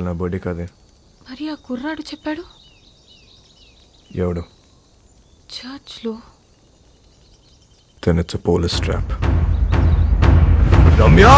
ఇవాళ నా బర్త్డే కాదే. మరి ఆ కుర్రాడు చెప్పాడు ఎవడు? చర్చ్లో. Then it's a police trap. Ramya!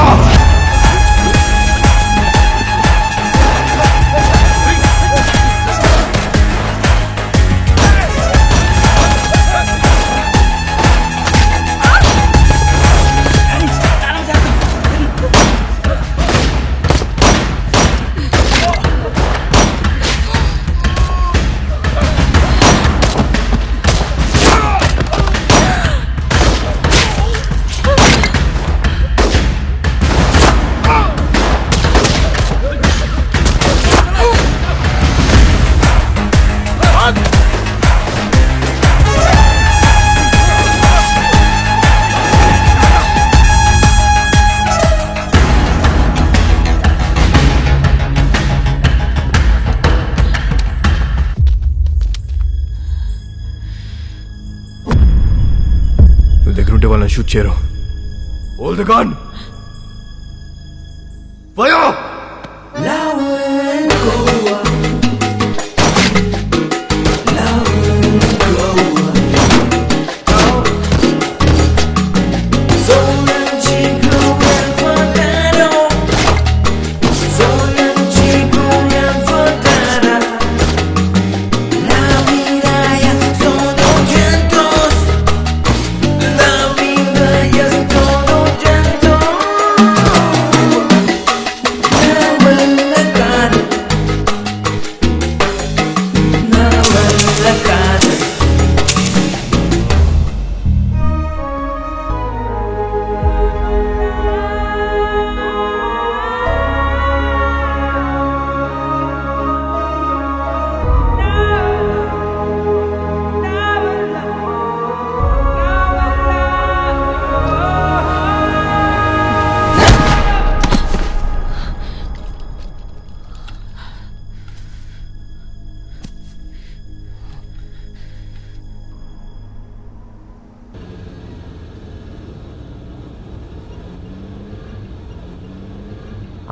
దగ్గరుంటే వాళ్ళని షూట్ చేయరు. Hold the gun! Fire!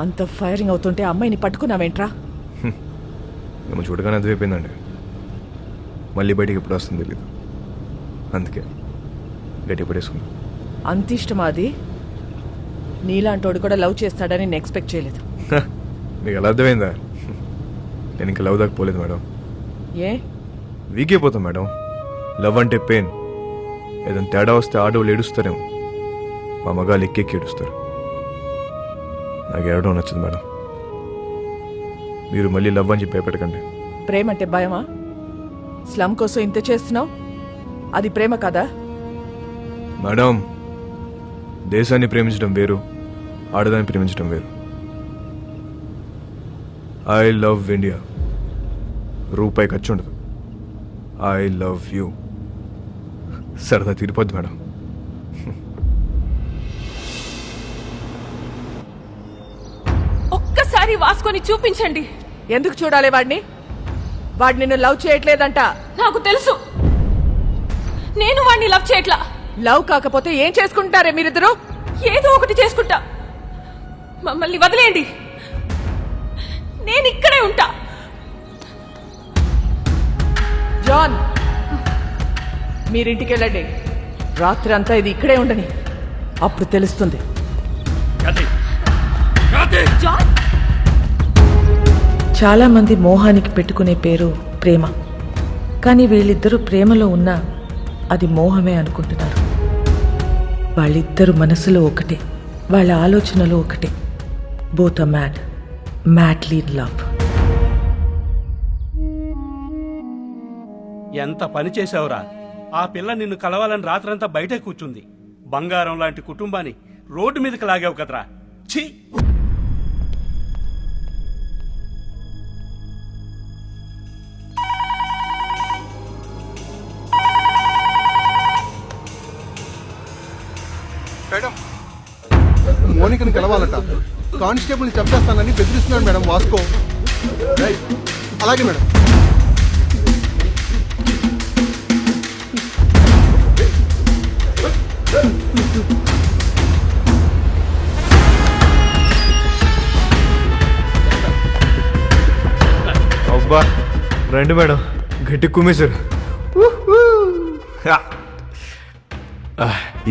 అంత ఫైరింగ్ అవుతుంటే అమ్మాయిని పట్టుకున్నావేంట్రా? మేము చూడగానే అదివైపోయిందండి. మళ్ళీ బయటికి ఎప్పుడు వస్తుంది తెలీదు, అందుకే గట్టి పడేసుకున్నాం. అంత ఇష్టమా అది? నీలాంటోడు కూడా లవ్ చేస్తాడని నేను ఎక్స్పెక్ట్ చేయలేదు. మీకు ఎలా అర్థమైందా? నేను ఇంకా లవ్ దాకా పోలేదు మేడం. ఏ వీక్ అయిపోతాం మేడం. లవ్ అంటే పెయిన్. ఏదైనా తేడా వస్తే ఆడవాళ్ళు ఏడుస్తారేమో, మా మగాళ్ళు ఎక్కెక్కి ఏడుస్తారు. నాకు ఏడవడం నచ్చదు మేడం. మీరు మళ్ళీ లవ్ అని చెప్పి భయపెట్టకండి. ప్రేమ అంటే భయమా? స్లమ్ కోసం ఇంత చేస్తున్నావు, అది ప్రేమ కదా? మేడం, దేశాన్ని ప్రేమించడం వేరు, ఆడదాన్ని ప్రేమించడం వేరు. I love India. రూపాయి ఖర్చు ఉండదు. I love you. సరదా తీరిపోద్ది మేడం. ఒక్కసారి వాసుకొని చూపించండి. ఎందుకు చూడాలి వాడిని? వాడు నిన్ను లవ్ చేయట్లేదంట. నాకు తెలుసు, నేను వాడిని లవ్ చేయట్లా. లవ్ కాకపోతే ఏం చేసుకుంటారే మీరిద్దరు? ఏదో ఒకటి చేసుకుంటా. మమ్మల్ని వదిలేయండి, నేను ఇక్కడే ఉంటా. జాన్, మీరింటికి వెళ్ళండి. రాత్రి అంతా ఇది ఇక్కడే ఉండని, అప్పుడు తెలుస్తుంది. జాన్, చాలా మంది మోహానికి పెట్టుకునే పేరు ప్రేమ, కానీ వీళ్ళిద్దరూ ప్రేమలో ఉన్నా అది మోహమే అనుకుంటున్నారు. వాళ్ళిద్దరు మనసులో ఒకటే, వాళ్ళ ఆలోచనలో ఒకటే. Both are mad, madly in love. ఎంత పని చేశావురా? ఆ పిల్ల నిన్ను కలవాలని రాత్రంతా బయటే కూర్చుంది. బంగారం లాంటి కుటుంబాన్ని రోడ్డు మీదకి లాగావు కదరా. ఛీ! మేడం, మోనికని కలవాలట. కానిస్టేబుల్ని చంపేస్తానని బెదిరిస్తున్నాడు మేడం వాస్కో. అలాగే మేడం. అబ్బా రండి మేడం గట్టి కుమ్మేశారు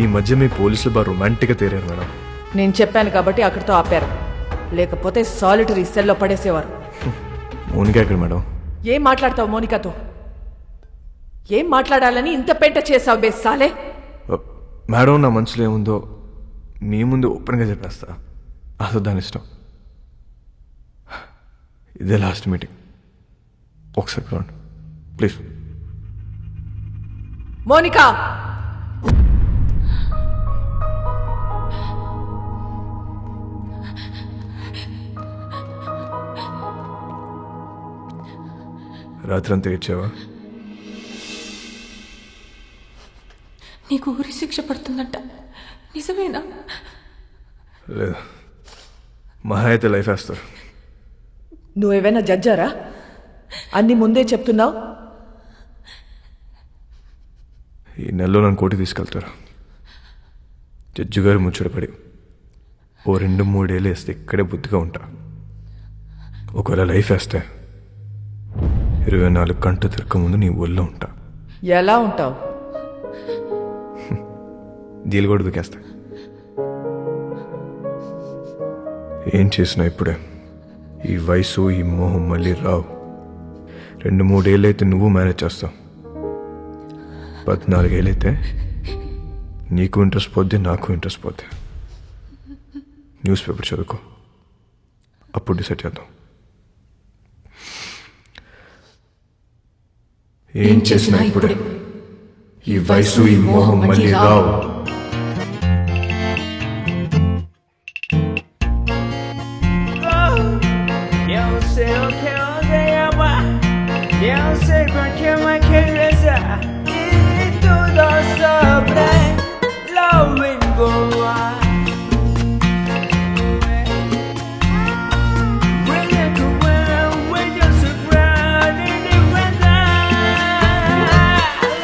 ఈ మధ్య మీ పోలీసులు బాగా రొమాంటిక్గా తేరారు మేడం. నేను చెప్పాను కాబట్టి అక్కడితో ఆపారు, లేకపోతే సాలిటరీ సెల్లో పడేసేవారు. మౌనిక ఎక్కడ మేడం? ఏం మాట్లాడతావు మోనికాతో? ఏం మాట్లాడాలని ఇంత పెంట చేసావు బేసాలే? మేడం నా మనసులో ఏముందో మీ ముందు ఓపెన్గా చెప్పేస్తా, అసలు దాని ఇష్టం. ఇదే లాస్ట్ మీటింగ్, ఒకసారి చూడండి ప్లీజ్. మోనికా, రాత్రంతా ఏడ్చావా? నీకు ఊరి శిక్ష పడుతుందంట, నిజమేనా? లేదు, మహా అయితే లైఫ్ వేస్తారు. నువ్వేమైనా జడ్జారా? అన్ని ముందే చెప్తున్నావు. ఈ నెలలో నన్ను కోటి తీసుకెళ్తారు. జడ్జి గారు ముచ్చటపడి ఓ 2-3 ఏళ్ళు వేస్తే ఇక్కడే బుద్ధిగా ఉంటా. ఒకవేళ లైఫ్ వేస్తే 24 గంటలు తిరగక ముందు నీ ఒళ్ళో ఉంటా. ఎలా ఉంటావు? దీలు కూడా దుకేస్తా. ఏం చేసినా ఇప్పుడే. ఈ వయసు ఈ మోహం మళ్ళీ రావు. 2-3 ఏళ్ళు అయితే నువ్వు మేనేజ్ చేస్తావు. 14 ఏళ్ళు అయితే నీకు ఇంట్రెస్ట్ పోద్ది, నాకు ఇంట్రెస్ట్ పోద్ది. న్యూస్ పేపర్ చదువుకో, అప్పుడు డిసైడ్ చేద్దాం. ఏం చేసినా ఇప్పుడే. ఈ వయసు ఈ మోహం మళ్ళీ రావు. Eu sei o que eu odeio, eu sei porque me quieres y todo sobre loving go on. When you go around, when you surround in the weather,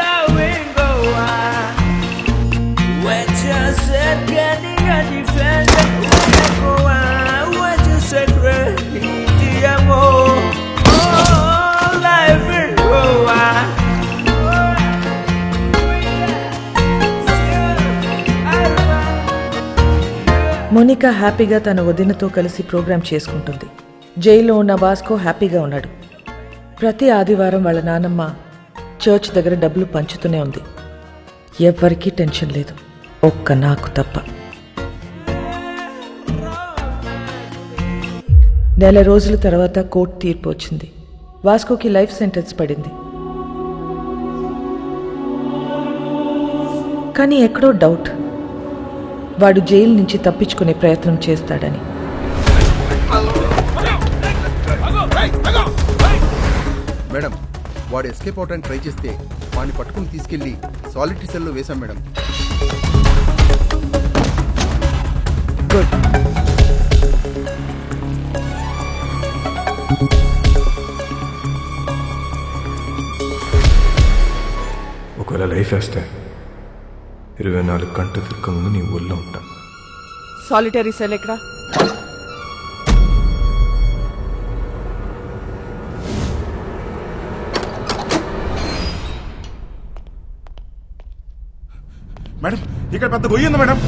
loving go on. When you said getting a defense, when you go on, when you said ready. Monika హ్యాపీగా తన వదినతో కలిసి programme చేసుకుంటుంది. జైల్లో ఉన్న Vasco హ్యాపీగా ఉన్నాడు. ప్రతి ఆదివారం వాళ్ళ నానమ్మ చర్చ్ దగ్గర డబ్బులు పంచుతూనే ఉంది. ఎవ్వరికీ టెన్షన్ లేదు, ఒక్క నాకు తప్ప. నెల రోజుల తర్వాత కోర్టు తీర్పు వచ్చింది. వాస్కోకి లైఫ్ సెంటెన్స్ పడింది. కానీ ఎక్కడో డౌట్, వాడు జైలు నుంచి తప్పించుకునే ప్రయత్నం చేస్తాడని. మేడం, వాడు ఎస్కేప్ అవడానికి ట్రై చేస్తే వాడిని పట్టుకుని తీసుకెళ్లి సాలిటరీ సెల్లో వేశాం మేడం. గుడ్. ఒకవేళ లైఫ్ వేస్తే 24 గంటలు తిరగక ముందు నీ ఊళ్ళో ఉంటా. సాలిటరీ సెల్ ఎక్కడా? మేడం, ఇక్కడ పెద్ద గొయ్యి ఉంది మేడం.